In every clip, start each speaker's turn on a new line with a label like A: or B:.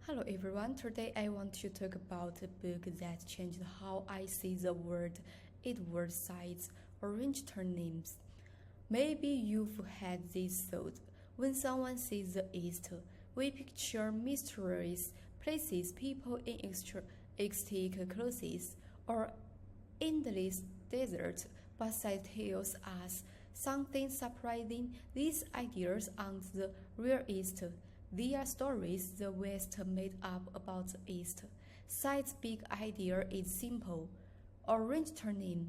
A: Hello everyone, today I want to talk about a book that changed how I see the world. Edward Said's Orange Turnips. Maybe you've had this thought. When someone says the East, we picture mysterious places, people in exotic clothes, or endless desert, but Said tells us something surprising. These ideas aren't the real East. They are stories the West made up about the East. Said's big idea is simple. Orange turnip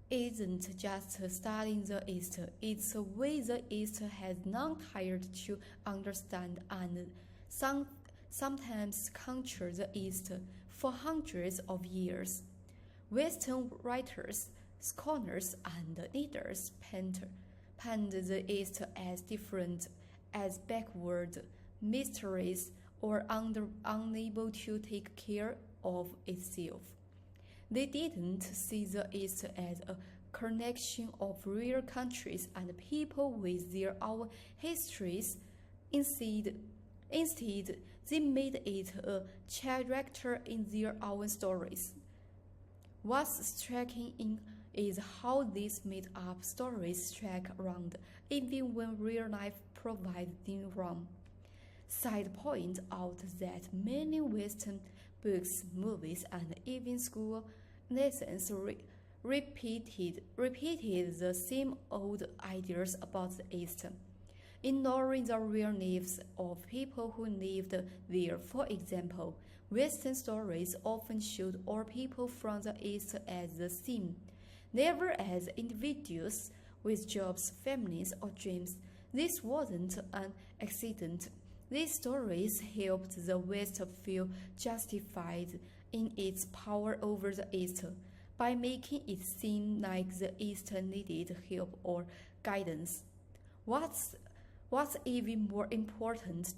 A: isn't just studying the East, it's a way the East has not tired to understand and sometimes conquer the East for hundreds of years. Western writers, scholars, and leaders paint the East as different, as backward, mysterious, or unable to take care of itself. They didn't see the East as a connection of real countries and people with their own histories. Instead, they made it a character in their own stories. What's striking is how these made-up stories track around, even when real life provides them wrong. Side point out that many Western books, movies, and even school lessons repeated the same old ideas about the East, ignoring the real lives of people who lived there. For example, Western stories often showed all people from the East as the same, never as individuals with jobs, families, or dreams. This wasn't an accident. These stories helped the West feel justified in its power over the East by making it seem like the East needed help or guidance. What's even more important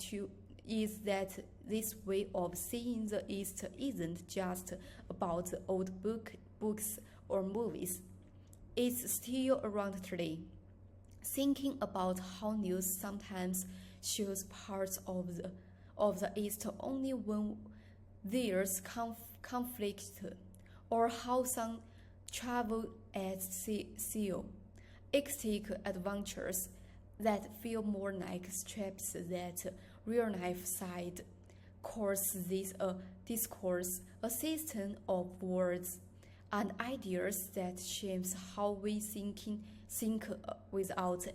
A: is that this way of seeing the East isn't just about old books or movies. It's still around today. Thinking about how news sometimes shows parts of the East only when there's conflict, or how some travel at sea, exotic adventures that feel more like strips that real life side calls this a discourse, a system of words and ideas that shapes how we think without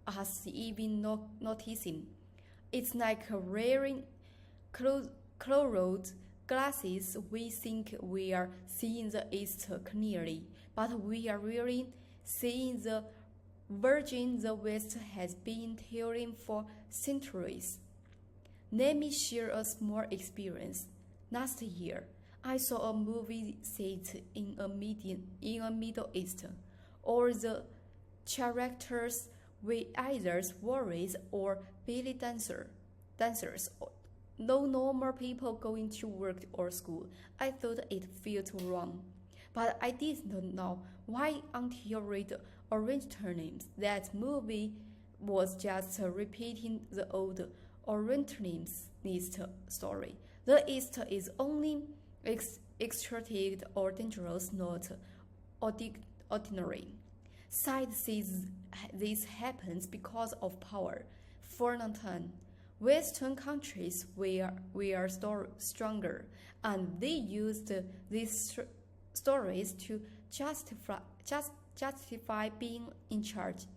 A: us even noticing. It's like wearing colored glasses. We think we are seeing the East clearly, but we are really seeing the version the West has been telling for centuries. Let me share a small experience. Last year, I saw a movie set in a Middle East. All the characters were either warriors or belly dancers. No normal people going to work or school. I thought it felt wrong, but I didn't know why until I read Orange Turnips. That movie was just repeating the old Orange Turnips East story. The East is only extracted or dangerous, not ordinary. Side says this happens because of power. For Nathan, Western countries were stronger, and they used these stories to justify being in charge.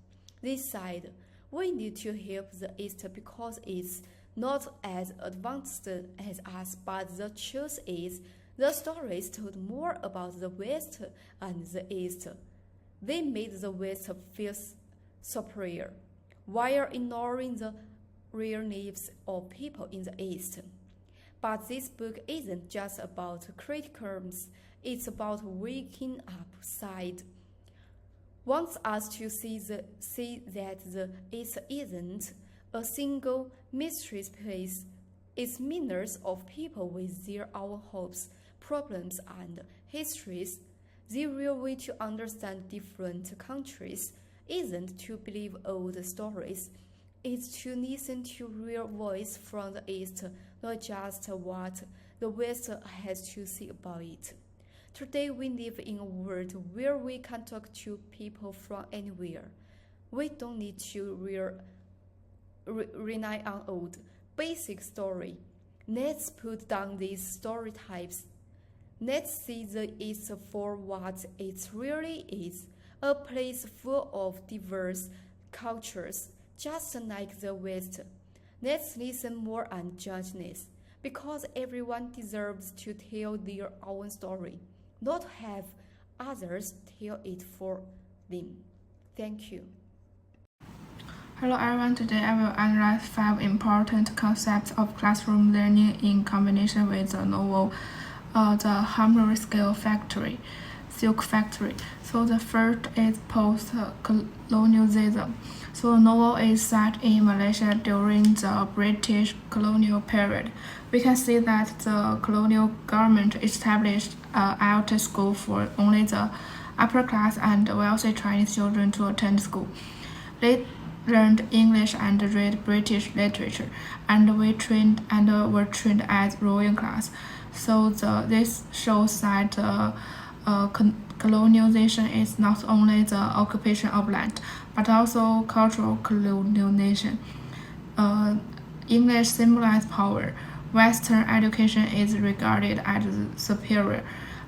A: This side, we need to help the East because it's not as advanced as us, but the truth is, the stories told more about the West and the East. They made the West feel superior, while ignoring the real lives of people in the East. But this book isn't just about criticisms, it's about waking up. Side wants us to see that the East isn't a single mysterious place. It's millions of people with their own hopes, problems, and histories. The real way to understand different countries isn't to believe old stories. is to listen to real voice from the East, not just what the West has to say about it. Today we live in a world where we can talk to people from anywhere. We don't need to rely on old, basic story. Let's put down these stereotypes. Let's see the East for what it really is, a place full of diverse cultures, just like the West. Let's listen more and judge less, because everyone deserves to tell their own story, not have others tell it for them. Thank you.
B: Hello everyone, today I will analyze 5 important concepts of classroom learning in combination with the novel The Hammer Scale Factory, Silk Factory. So the first is post-colonialism. So the novel is set in Malaysia during the British colonial period. We can see that the colonial government established an elite school for only the upper class and wealthy Chinese children to attend school. They learned English and read British literature, and were trained as ruling class. So this shows that colonization is not only the occupation of land, but also cultural colonization. English symbolizes power. Western education is regarded as superior,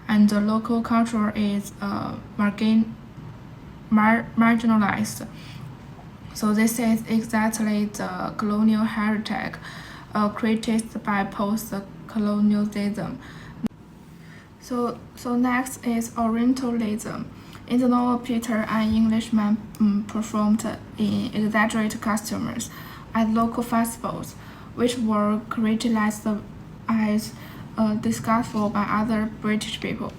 B: and the local culture is marginalized. So this is exactly the colonial heritage criticized by post-colonialism. So next is Orientalism. In the novel, Peter, an Englishman, performed in exaggerated costumes at local festivals, which were criticized as disgustful by other British people.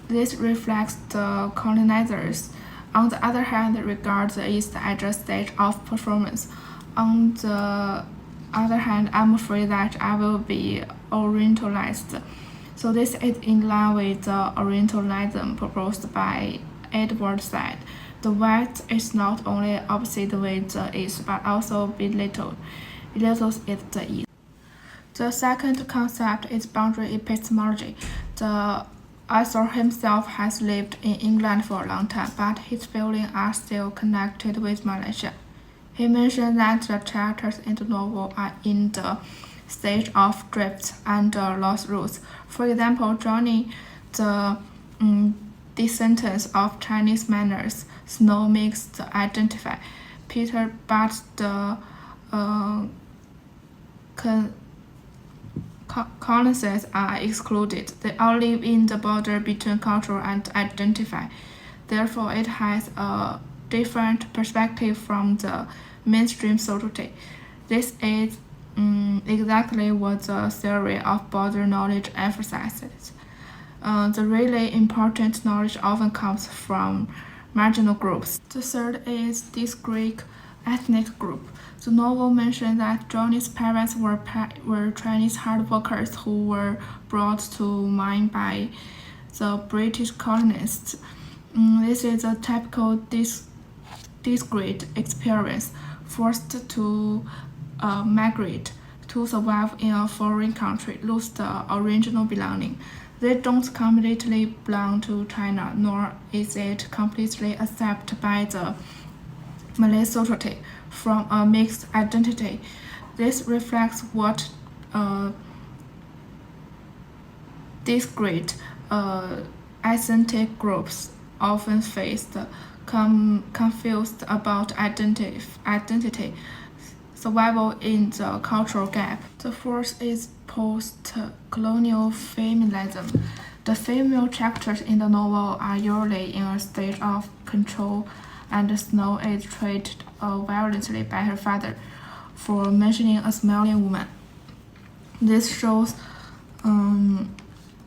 B: This reflects the colonizers. On the other hand, regard the East as a stage of performance. On the other hand, I'm afraid that I will be Orientalized. So this is in line with the Orientalism proposed by Edward Said. The West is not only opposite with the East, but also belittles the East. The second concept is boundary epistemology. The author himself has lived in England for a long time, but his feelings are still connected with Malaysia. He mentioned that the characters in the novel are in the stage of drifts and lost roots. For example, Johnny, the descendant of Chinese manners, Snow makes the identify Peter, but the colonists are excluded. They all live in the border between culture and identify. Therefore, it has a different perspective from the mainstream society. This is exactly what the theory of border knowledge emphasizes. The really important knowledge often comes from marginal groups. The third is discrete ethnic group. The novel mentions that Johnny's parents were Chinese hard workers who were brought to mine by the British colonists. This is a typical discrete experience, forced to migrate to survive in a foreign country, lose the original belonging. They don't completely belong to China, nor is it completely accepted by the Malay society from a mixed identity. This reflects what discrete ethnic groups often face, confused about identity, survival in the cultural gap. The fourth is post-colonial feminism. The female characters in the novel are usually in a state of control, and Snow is treated violently by her father for mentioning a smiling woman. This shows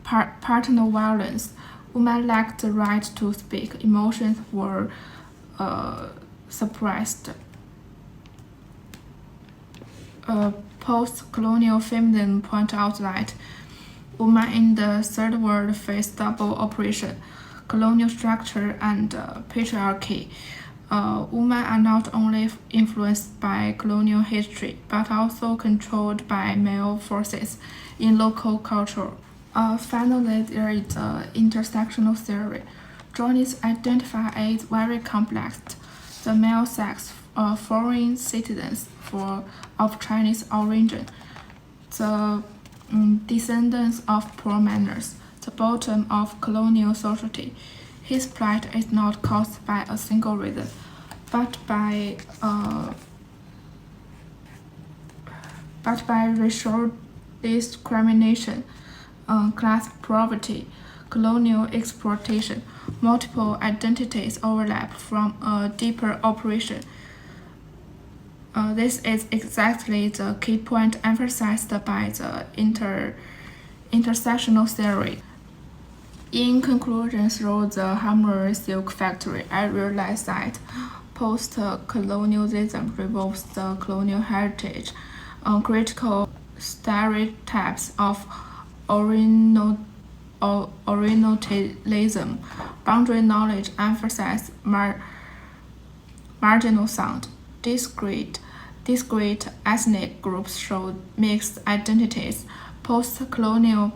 B: partner violence. Women lacked the right to speak. Emotions were suppressed. Post-colonial feminism point out that women in the third world face double oppression, colonial structure, and patriarchy. women are not only influenced by colonial history, but also controlled by male forces in local culture. Finally, there is the intersectional theory. Journalists identify it very complex. The male sex foreign citizens of Chinese origin, the descendants of poor manners, the bottom of colonial society. His plight is not caused by a single reason, but by racial discrimination, class poverty, colonial exploitation. Multiple identities overlap from a deeper operation. This is exactly the key point emphasized by the intersectional theory. In conclusion, through the Hammer Silk Factory, I realized that post-colonialism removes the colonial heritage, critical stereotypes of Orientalism, boundary knowledge emphasizes marginal sound. Discrete ethnic groups show mixed identities. Post-colonial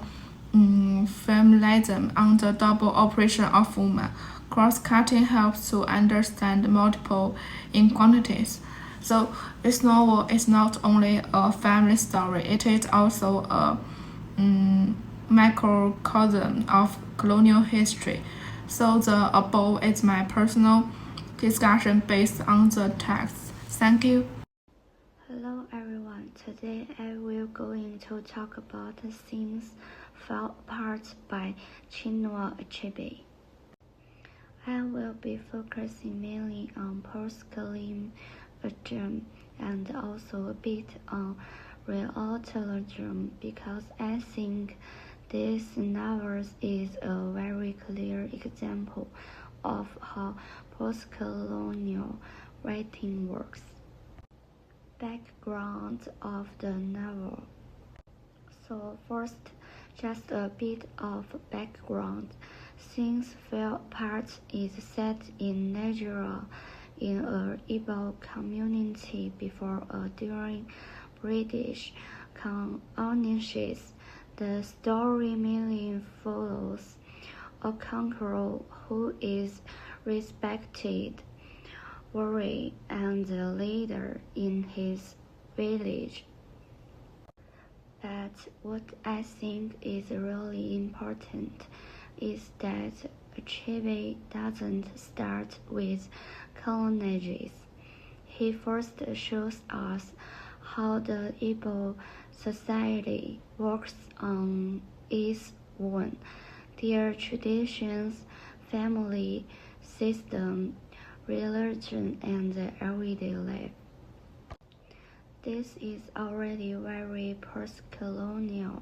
B: feminism under double operation of women. Cross-cutting helps to understand multiple inequalities. So this novel is not only a family story, it is also a microcosm of colonial history. So the above is my personal discussion based on the text. Thank you.
C: Hello everyone. Today I will going to talk about the Things Fell Apart by Chinua Achebe. I will be focusing mainly on post-colonialism and also a bit on realism because I think this novel is a very clear example of how post-colonial writing works. Background of the novel. So first, just a bit of background. Things Fell Apart is set in Nigeria in a Igbo community before or during British colonization. The story mainly follows a conqueror who is respected warrior and a leader in his village. But what I think is really important is that Achebe doesn't start with colonization. He first shows us how the Igbo society works on its own, their traditions, family system, religion, and everyday life. This is already very post-colonial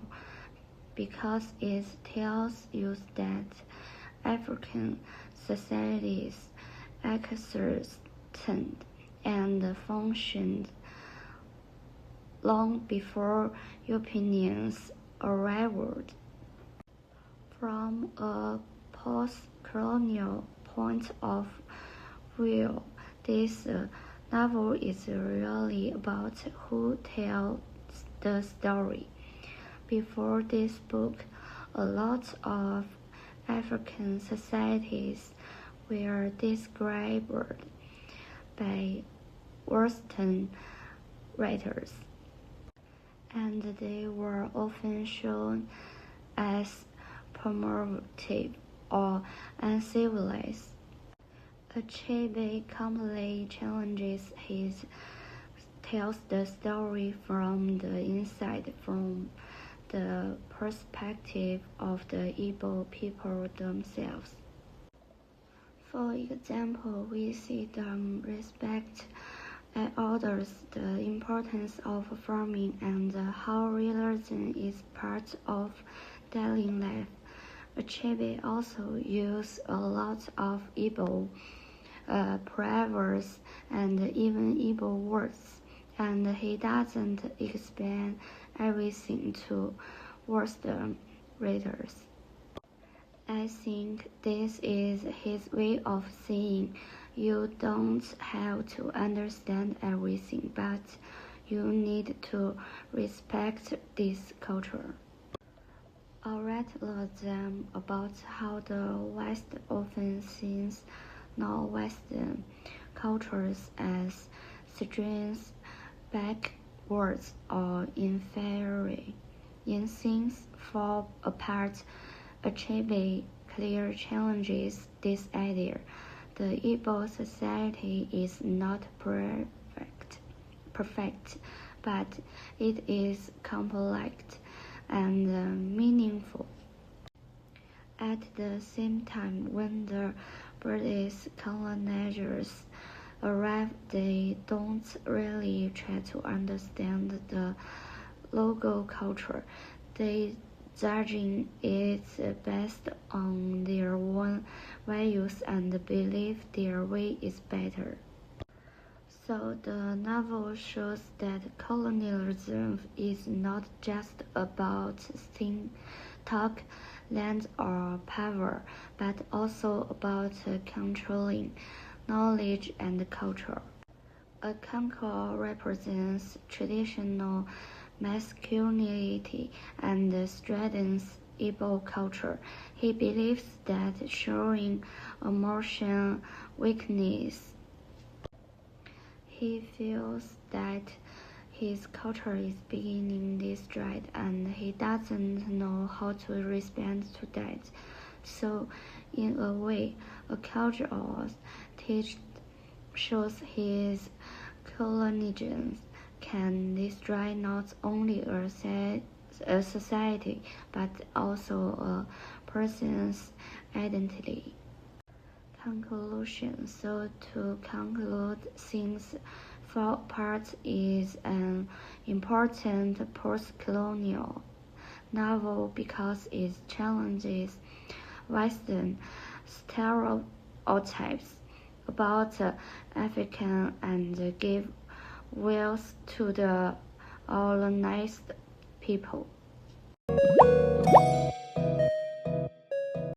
C: because it tells you that African societies existed and functioned long before Europeans arrived. From a post-colonial point of view, this novel is really about who tells the story. Before this book, a lot of African societies were described by Western writers, and they were often shown as primitive or uncivilized. Achebe calmly tells the story from the inside, from the perspective of the Igbo people themselves. For example, we see them respect others, the importance of farming, and how religion is part of daily life. Achebe also uses a lot of Igbo proverbs and even Igbo words, and he doesn't explain everything to Western readers. I think this is his way of saying You don't have to understand everything, but you need to respect this culture. I'll write them about how the West often sees non-Western cultures as strange, backwards, or inferior. In things fall apart, achieving clear challenges this idea. The Igbo society is not perfect, but it is complex and meaningful. At the same time, when the British colonizers arrive, they don't really try to understand the local culture. They judging it based on their own values and believe their way is better. So the novel shows that colonialism is not just about talk, land, or power, but also about controlling knowledge and culture. A conqueror represents traditional masculinity and strengthens Igbo culture. He believes that showing emotion weakness. He feels that his culture is beginning destroyed and he doesn't know how to respond to that. So, in a way, a culture teach shows his colonialism can destroy not only a society but also a person's identity. Conclusion. So to conclude, Things Fall Apart is an important post-colonial novel because it challenges Western stereotypes about African and give voice to the colonized people.